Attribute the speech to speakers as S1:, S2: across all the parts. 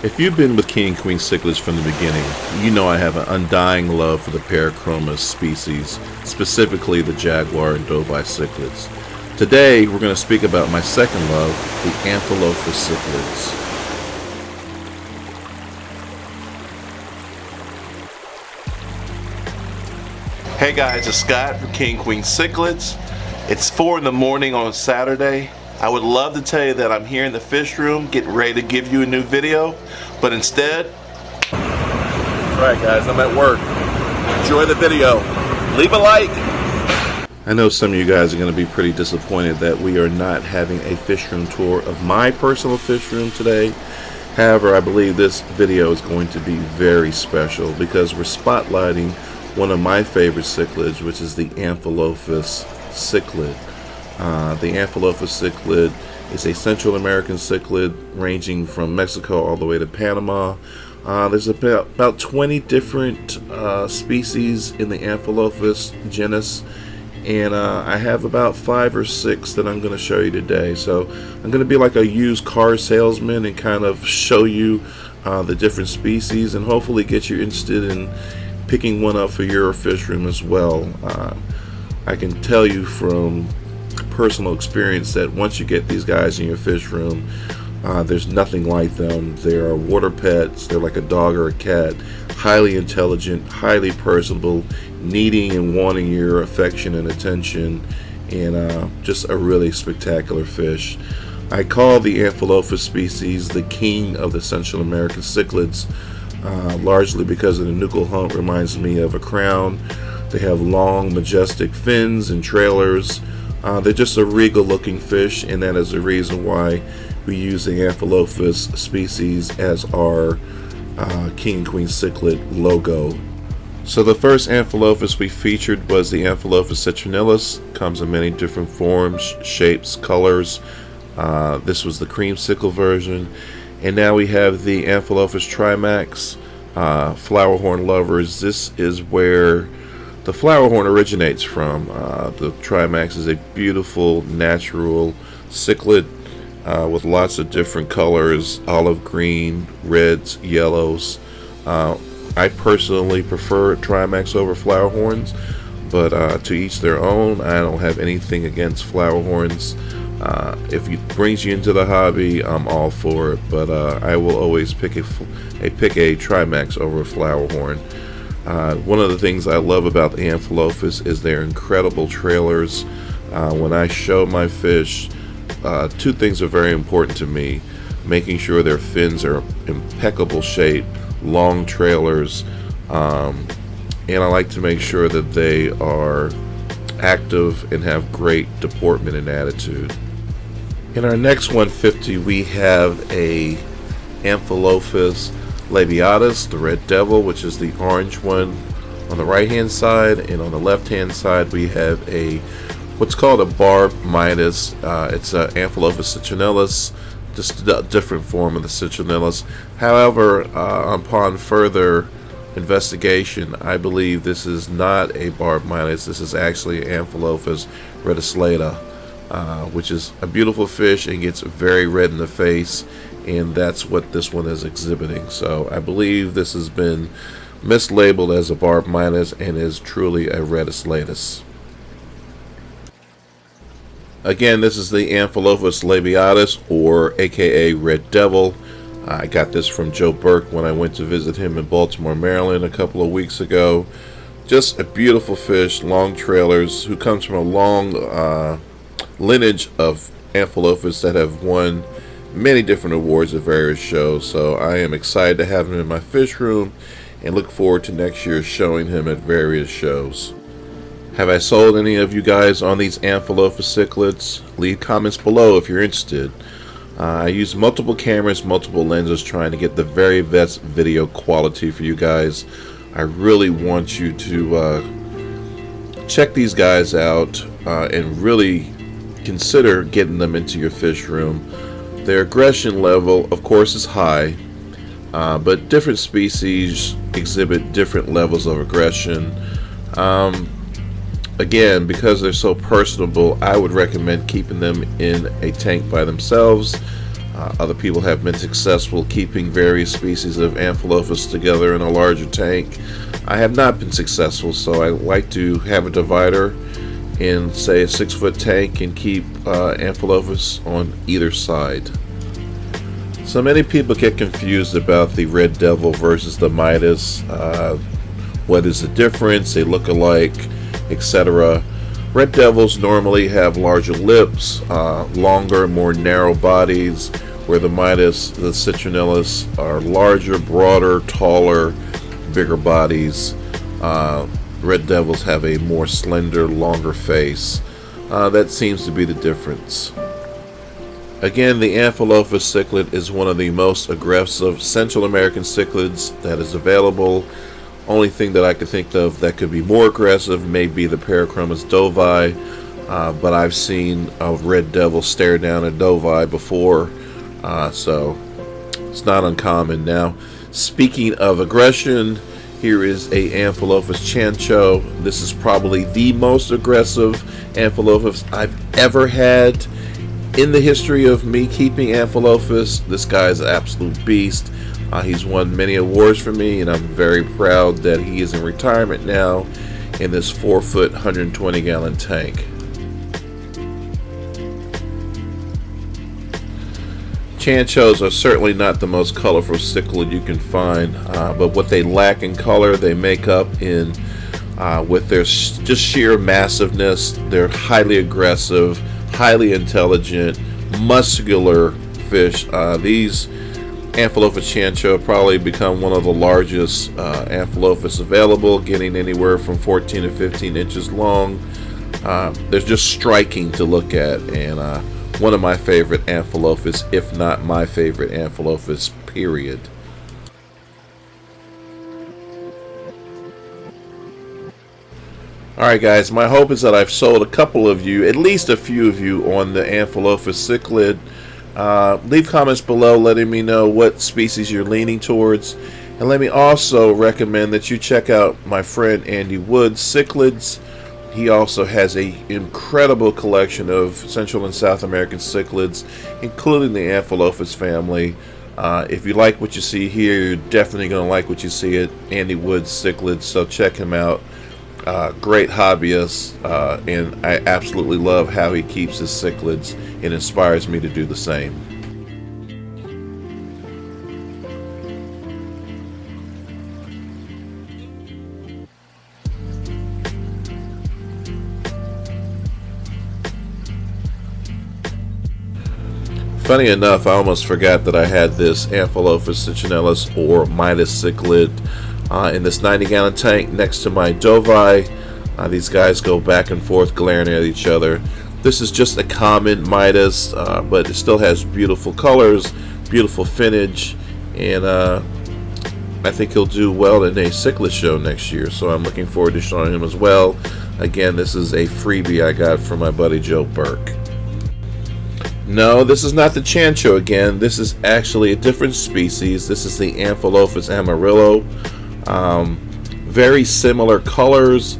S1: If you've been with king and queen cichlids from the beginning, you know I have an undying love for the Parachromis species, specifically the jaguar and doveye cichlids. Today, we're going to speak about my second love, the Amphilophus cichlids. Hey guys, it's Scott from King Queen Cichlids. It's 4 in the morning on Saturday. I would love to tell you that I'm here in the fish room getting ready to give you a new video, but instead, alright guys, I'm at work. Enjoy the video. Leave a like. I know some of you guys are going to be pretty disappointed that we are not having a fish room tour of my personal fish room today. However, I believe this video is going to be very special because we're spotlighting one of my favorite cichlids, which is the Amphilophus cichlid. The Amphilophus cichlid is a Central American cichlid ranging from Mexico all the way to Panama. There's about 20 different species in the Amphilophus genus, and I have about 5 or 6 that I'm going to show you today. So I'm going to be like a used car salesman and kind of show you the different species and hopefully get you interested in picking one up for your fish room as well. I can tell you from personal experience that once you get these guys in your fish room, there's nothing like them. They are water pets. They're like a dog or a cat, highly intelligent, highly personable, needing and wanting your affection and attention, and just a really spectacular fish. I call the Amphilophus species the king of the Central American cichlids, largely because of the nuchal hump reminds me of a crown. They have long, majestic fins and trailers. They're just a regal looking fish, and that is the reason why we use the Amphilophus species as our king and queen cichlid logo. So the first Amphilophus we featured was the Amphilophus citronellus. Comes in many different forms, shapes, colors. This was the creamsicle version. And now we have the Amphilophus Trimac. Flower horn lovers, this is where the flower horn originates from. The Trimac is a beautiful natural cichlid with lots of different colors: olive green, reds, yellows. I personally prefer Trimac over flower horns, but to each their own. I don't have anything against flower horns. If it brings you into the hobby, I'm all for it, but I will always pick a Trimac over a flower horn. One of the things I love about the Amphilophus is their incredible trailers. When I show my fish, 2 things are very important to me: making sure their fins are impeccable shape, long trailers, and I like to make sure that they are active and have great deportment and attitude. In our next 150, we have a Amphilophus labiatus, the red devil, which is the orange one on the right hand side, and on the left hand side we have what's called a barb Midas. It's a Amphilophus citronellus, just a different form of the citronellus. However, upon further investigation, I believe this is not a barb Midas. This is actually Amphilophus reticulata, which is a beautiful fish and gets very red in the face, and that's what this one is exhibiting. So I believe this has been mislabeled as a barb Midas and is truly a reticulata. Again, this is the Amphilophus labiatus, or aka red devil. I got this from Joe Burke when I went to visit him in Baltimore, Maryland a couple of weeks ago. Just a beautiful fish, long trailers, who comes from a long lineage of Amphilophus that have won many different awards at various shows. So I am excited to have him in my fish room and look forward to next year showing him at various shows. Have I sold any of you guys on these Amphilophus cichlids? Leave comments below if you're interested. I use multiple cameras, multiple lenses, trying to get the very best video quality for you guys. I really want you to check these guys out and really consider getting them into your fish room. Their aggression level, of course, is high, but different species exhibit different levels of aggression. Again, because they're so personable, I would recommend keeping them in a tank by themselves.
S2: Other people have been successful keeping various species of Amphilophus together in a larger tank. I have not been successful, so I like to have a divider in, say, a 6-foot tank and keep Amphilophus on either side. So many people get confused about the Red Devil versus the Midas. What is the difference? They look alike, etc. Red Devils normally have larger lips, longer, more narrow bodies, where the Midas, the Citronellus, are larger, broader, taller, bigger bodies. Red Devils have a more slender, longer face. That seems to be the difference. Again, the Amphilophus cichlid is one of the most aggressive Central American cichlids that is available. Only thing that I could think of that could be more aggressive may be the Parachromis dovi, but I've seen a Red Devil stare down a dovi before, so it's not uncommon. Now, speaking of aggression, here is a Amphilophus Chancho. This is probably the most aggressive Amphilophus I've ever had in the history of me keeping Amphilophus. This guy is an absolute beast. He's won many awards for me, and I'm very proud that he is in retirement now in this 4-foot, 120-gallon tank. Chanchos are certainly not the most colorful cichlid you can find, but what they lack in color, they make up in with their just sheer massiveness. They're highly aggressive, highly intelligent, muscular fish. These Amphilophus Chancho probably become one of the largest Amphilophus available, getting anywhere from 14 to 15 inches long. They're just striking to look at, and one of my favorite Amphilophus, if not my favorite Amphilophus, period. Alright guys, my hope is that I've sold a couple of you, at least a few of you, on the Amphilophus cichlid. Leave comments below letting me know what species you're leaning towards, and let me also recommend that you check out my friend Andy Wood's cichlids. He also has an incredible collection of Central and South American cichlids, including the Amphilophus family. If you like what you see here, you're definitely going to like what you see at Andy Wood's cichlids, so check him out. Great hobbyist, and I absolutely love how he keeps his cichlids. It inspires me to do the same. Funny enough, I almost forgot that I had this Amphilophus citronellus or Midas cichlid in this 90-gallon tank next to my dovi. These guys go back and forth glaring at each other. This is just a common Midas, but it still has beautiful colors, beautiful finish, and I think he'll do well in a cichlid show next year, so I'm looking forward to showing him as well. Again, this is a freebie I got from my buddy Joe Burke. No, this is not the Chancho again. This is actually a different species. This is the Amphilophus Amarillo. Very similar colors.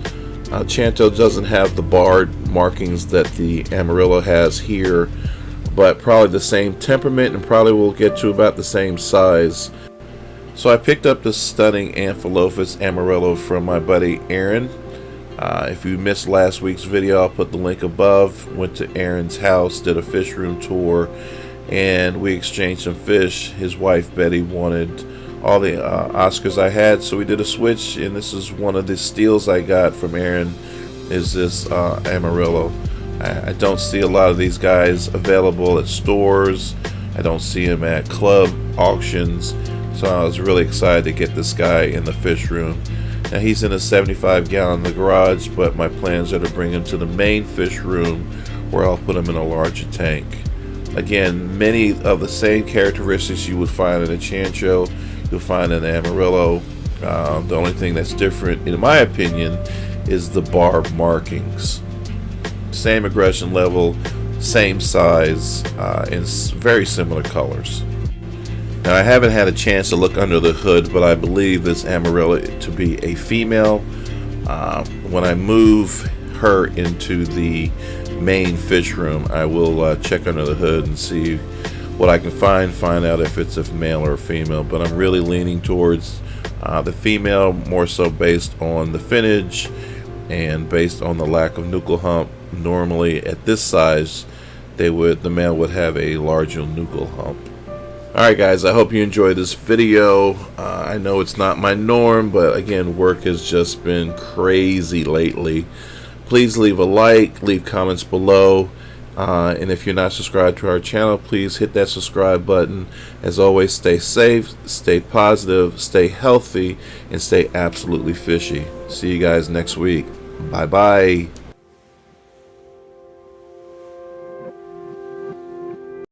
S2: Chancho doesn't have the barred markings that the Amarillo has here, but probably the same temperament and probably will get to about the same size. So I picked up this stunning Amphilophus Amarillo from my buddy Aaron. If you missed last week's video, I'll put the link above. Went to Aaron's house, did a fish room tour, and we exchanged some fish. His wife Betty wanted all the Oscars I had, so we did a switch, and this is one of the steals I got from Aaron, is this Amarillo. I don't see a lot of these guys available at stores. I don't see them at club auctions, so I was really excited to get this guy in the fish room. Now he's in a 75-gallon in the garage, but my plans are to bring him to the main fish room where I'll put him in a larger tank. Again, many of the same characteristics you would find in a Chancho, you'll find in the Amarillo. The only thing that's different, in my opinion, is the barb markings. Same aggression level, same size, and very similar colors. Now I haven't had a chance to look under the hood, but I believe this Amarillo to be a female. When I move her into the main fish room, I will check under the hood and see what I can find out if it's a male or a female. But I'm really leaning towards the female, more so based on the finnage and based on the lack of nuchal hump. Normally at this size, the male would have a larger nuchal hump. Alright guys, I hope you enjoyed this video. I know it's not my norm, but again, work has just been crazy lately. Please leave a like, leave comments below, and if you're not subscribed to our channel, please hit that subscribe button. As always, stay safe, stay positive, stay healthy, and stay absolutely fishy. See you guys next week. Bye bye.